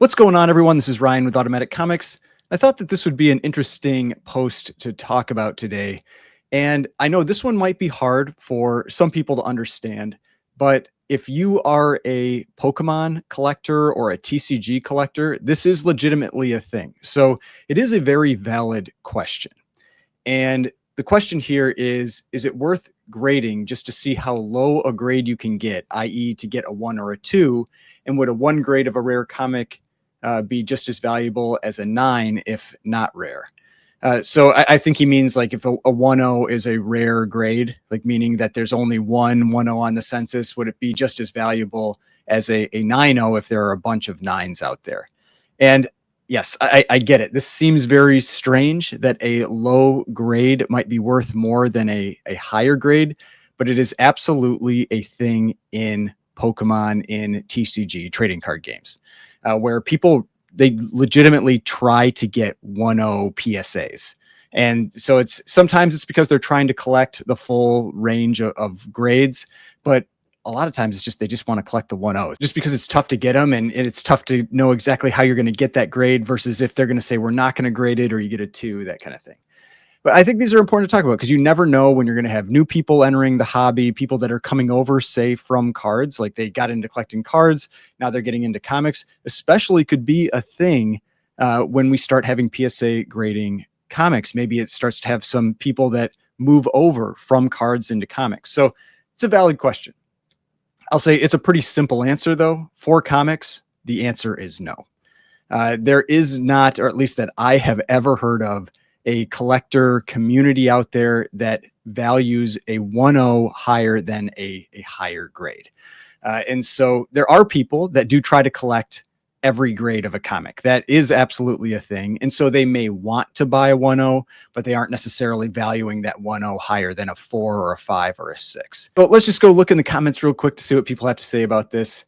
What's going on, everyone? This is Ryan with Automatic Comics. I thought that this would be an interesting post to talk about today. And I know this one might be hard for some people to understand, but if you are a Pokemon collector or a TCG collector, this is legitimately a thing. So it is a very valid question. And the question here is it worth grading just to see how low a grade you can get, i.e. to get a 1 or a 2? And would a 1 grade of a rare comic be just as valuable as a 9 if not rare? So I think he means like if a 1.0 is a rare grade, like meaning that there's only one 1.0 on the census, would it be just as valuable as a 9.0 if there are a bunch of 9s out there? And yes, I get it. This seems very strange that a low grade might be worth more than a higher grade, but it is absolutely a thing in Pokemon, in TCG, trading card games, where people, they legitimately try to get 1.0 PSAs. And so sometimes it's because they're trying to collect the full range of grades, but a lot of times it's just they just want to collect the 1.0s just because it's tough to get them, and it's tough to know exactly how you're going to get that grade versus if they're going to say we're not going to grade it or you get a 2, that kind of thing. But I think these are important to talk about because you never know when you're going to have new people entering the hobby, people that are coming over, say, from cards, like they got into collecting cards, now they're getting into comics, especially could be a thing when we start having PSA grading comics. Maybe it starts to have some people that move over from cards into comics. So it's a valid question. I'll say it's a pretty simple answer, though. For comics, the answer is no. There is not, or at least that I have ever heard of, a collector community out there that values a 1.0 higher than a higher grade. And so there are people that do try to collect every grade of a comic. That is absolutely a thing. And so they may want to buy a 1.0, but they aren't necessarily valuing that 1.0 higher than a 4 or a 5 or a 6. But let's just go look in the comments real quick to see what people have to say about this.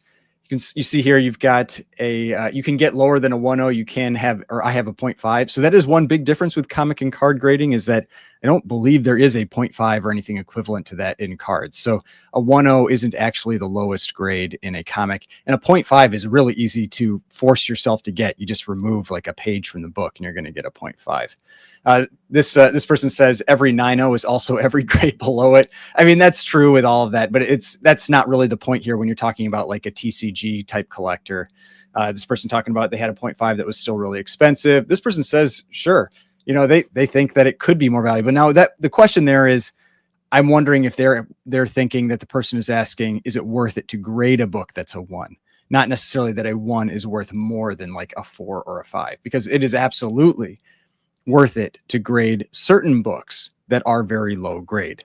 You see here, you've got you can get lower than a 1.0. You can have, or I have a 0.5. So that is one big difference with comic and card grading, is that I don't believe there is a 0.5 or anything equivalent to that in cards. So a 1.0 isn't actually the lowest grade in a comic, and a 0.5 is really easy to force yourself to get. You just remove like a page from the book and you're going to get a 0.5. This person says every 9.0 is also every grade below it. I mean, that's true with all of that, but that's not really the point here when you're talking about like a TCG type collector. This person talking about they had a 0.5 that was still really expensive. This person says, sure, you know, they think that it could be more valuable. Now that the question there is, I'm wondering if they're thinking that the person is asking, is it worth it to grade a book that's a 1? Not necessarily that a 1 is worth more than like a 4 or a 5, because it is absolutely worth it to grade certain books that are very low grade.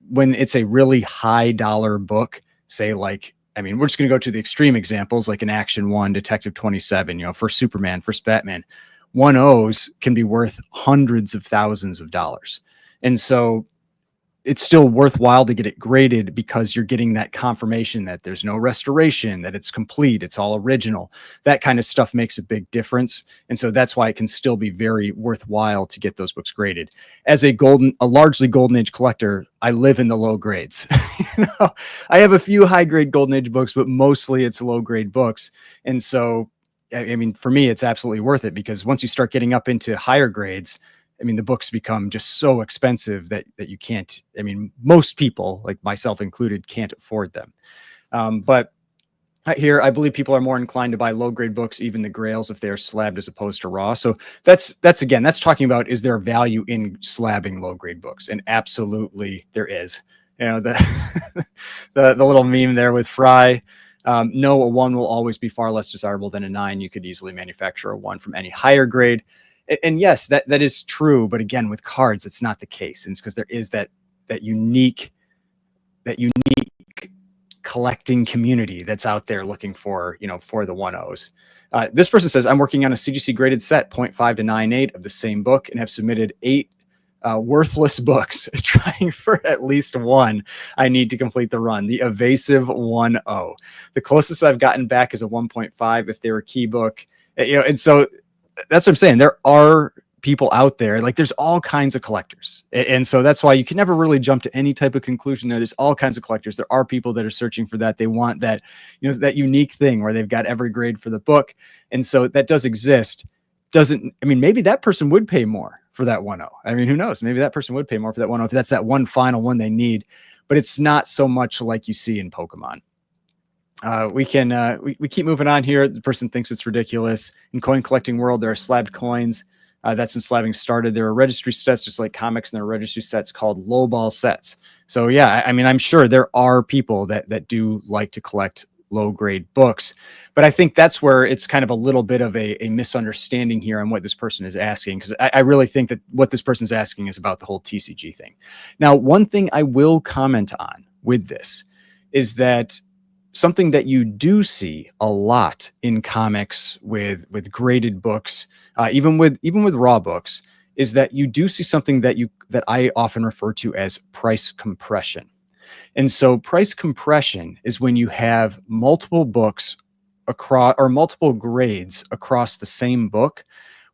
When it's a really high dollar book, say like, I mean, we're just going to go to the extreme examples, like an Action 1, Detective 27, you know, for Superman, for Batman, 1.0s can be worth hundreds of thousands of dollars. And so it's still worthwhile to get it graded because you're getting that confirmation that there's no restoration, that it's complete, it's all original. That kind of stuff makes a big difference. And so that's why it can still be very worthwhile to get those books graded. As a largely golden age collector, I live in the low grades. You know, I have a few high grade golden age books, but mostly it's low grade books. And so, I mean, for me, it's absolutely worth it, because once you start getting up into higher grades, I mean, the books become just so expensive that you can't, I mean, most people, like myself included, can't afford them. But here, I believe people are more inclined to buy low grade books, even the grails, if they're slabbed as opposed to raw. So that's again, that's talking about, is there value in slabbing low grade books? And absolutely there is. You know, the little meme there with Fry. No, a 1 will always be far less desirable than a 9. You could easily manufacture a 1 from any higher grade. And yes, that is true. But again, with cards, it's not the case. And it's because there is that unique collecting community that's out there looking for, you know, for the 1.0s. This person says, I'm working on a CGC graded set, 0.5 to 9.8 of the same book, and have submitted 8 worthless books, trying for at least 1. I need to complete the run. The evasive 1.0. The closest I've gotten back is a 1.5 if they were key book. You know, and so that's what I'm saying. There are people out there, like there's all kinds of collectors. And so that's why you can never really jump to any type of conclusion there. There's all kinds of collectors. There are people that are searching for that. They want that, that unique thing where they've got every grade for the book. And so that does exist. Maybe that person would pay more for that 1.0. I mean, who knows? Maybe that person would pay more for that 1.0 if that's that one final one they need. But it's not so much like you see in Pokemon. We keep moving on here. The person thinks it's ridiculous. In coin collecting world, there are slabbed coins. That's when slabbing started. There are registry sets, just like comics, and there are registry sets called lowball sets. So yeah, I'm sure there are people that do like to collect low grade books, but I think that's where it's kind of a little bit of a misunderstanding here on what this person is asking, because I really think that what this person's asking is about the whole TCG thing. Now, one thing I will comment on with this is that something that you do see a lot in comics with graded books, even with raw books, is that you do see something that I often refer to as price compression. And so price compression is when you have multiple books across, or multiple grades across the same book,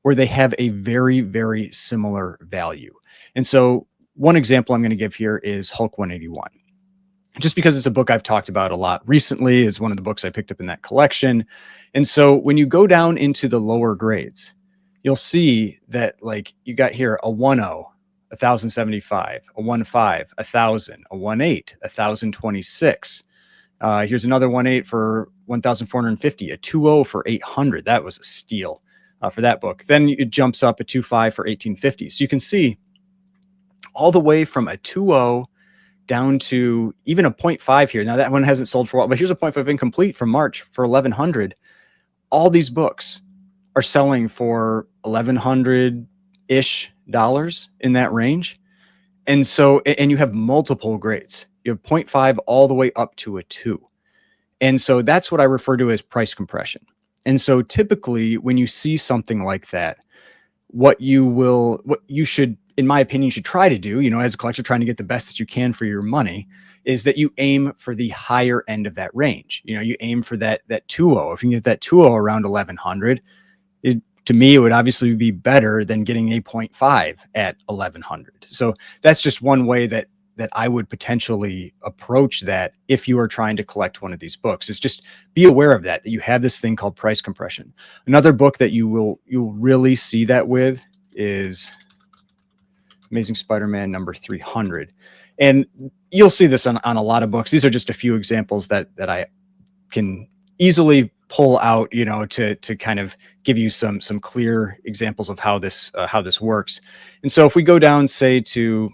where they have a very, very similar value. And so one example I'm going to give here is Hulk 181. Just because it's a book I've talked about a lot recently, is one of the books I picked up in that collection. And so when you go down into the lower grades, you'll see that, like, you got here a 1.0, 1,075, a 1.5, 1,000, a 1.8, 1,026. Here's another 1.8 for 1,450, a 2.0 for 800. That was a steal for that book. Then it jumps up a 2.5 for 1,850. So you can see all the way from a 2.0 down to even a 0.5 here. Now that one hasn't sold for a while, but here's a 0.5 incomplete from March for 1,100. All these books are selling for $1,100-ish in that range. And so, and you have multiple grades. You have 0.5 all the way up to a 2. And so that's what I refer to as price compression. And so typically when you see something like that, what you should, in my opinion, you should try to do, as a collector trying to get the best that you can for your money, is that you aim for the higher end of that range. You aim for that 2.0. If you can get that 2.0 around 1,100, to me, it would obviously be better than getting a 0.5 at 1,100. So that's just one way that I would potentially approach that if you are trying to collect one of these books, is just be aware of that you have this thing called price compression. Another book that you'll really see that with is Amazing Spider-Man number 300. And you'll see this on a lot of books. These are just a few examples that I can easily pull out, to kind of give you some clear examples of how this works. And so if we go down, say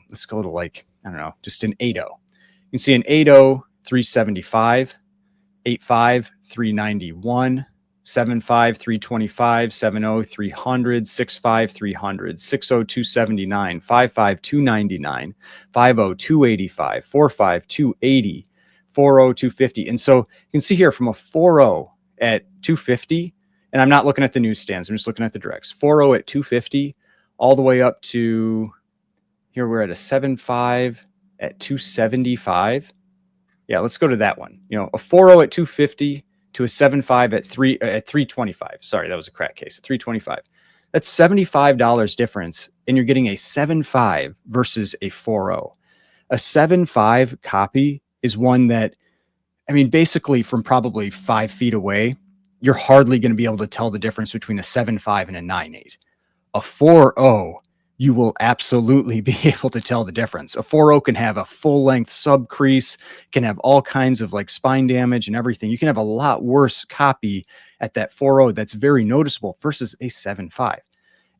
let's go to, like, I don't know, just an 8.0. You can see an 8.0, 375, 8.5, 391, 7.5, 325, 7.0, 300, 6.5, 300, 6.0, 279, 5.5, 299, 5.0, 285, 4.5, 280, 4.0, 250. And so you can see here from a 4.0 at 250, and I'm not looking at the newsstands, I'm just looking at the directs. 4.0 at 250, all the way up to here, we're at a 7.5 at 275. Yeah, let's go to that one. A 4.0 at 250 to a 7.5 at 325. Sorry, that was a crack case at 325. That's $75 difference, and you're getting a 7.5 versus a 4.0. A 7.5 copy is one that, basically from probably 5 feet away, you're hardly going to be able to tell the difference between a 7.5 and a 9.8. A 4.0, you will absolutely be able to tell the difference. A 4.0 can have a full length sub crease, can have all kinds of like spine damage and everything. You can have a lot worse copy at that 4.0 that's very noticeable versus a 7.5.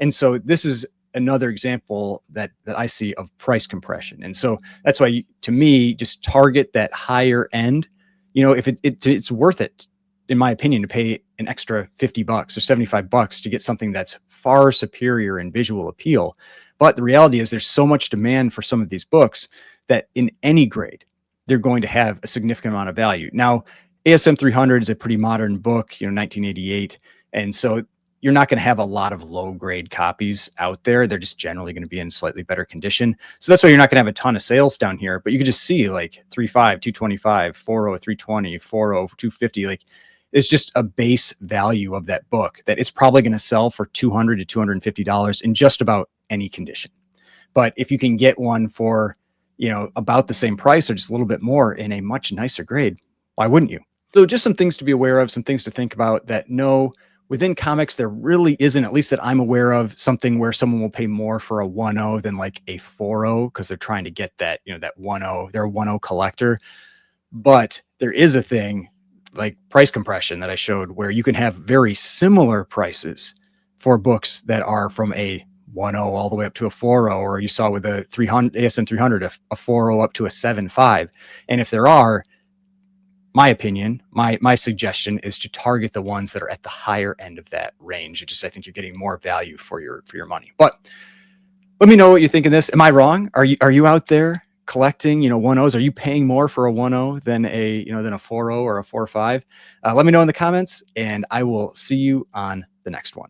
And so this is another example that I see of price compression. And so that's why, to me, just target that higher end. If it's worth it, in my opinion, to pay an extra $50 or $75 to get something that's far superior in visual appeal. But the reality is there's so much demand for some of these books that in any grade, they're going to have a significant amount of value. Now, ASM 300 is a pretty modern book, 1988. And so you're not going to have a lot of low grade copies out there. They're just generally going to be in slightly better condition. So that's why you're not going to have a ton of sales down here, but you can just see like 3.5, 225, 4.0, 320, 4.0, 250. Like, is just a base value of that book that it's probably going to sell for $200 to $250 in just about any condition. But if you can get one for, about the same price or just a little bit more in a much nicer grade, why wouldn't you? So just some things to be aware of, some things to think about that no, within comics, there really isn't, at least that I'm aware of, something where someone will pay more for a 1.0 than like a 4.0 because they're trying to get that, that 1.0, they're a 1.0 collector. But there is a thing like price compression that I showed where you can have very similar prices for books that are from a 1.0 all the way up to a 4.0, or you saw with a 300 ASM 300, a 4.0 up to a 7.5. And if there are, my opinion, my suggestion is to target the ones that are at the higher end of that range. I think you're getting more value for your money. But let me know what you think of this. Am I wrong? Are you out there collecting, 1.0s? Are you paying more for a 1.0 than than a 4.0 or a 4.5? Let me know in the comments, and I will see you on the next one.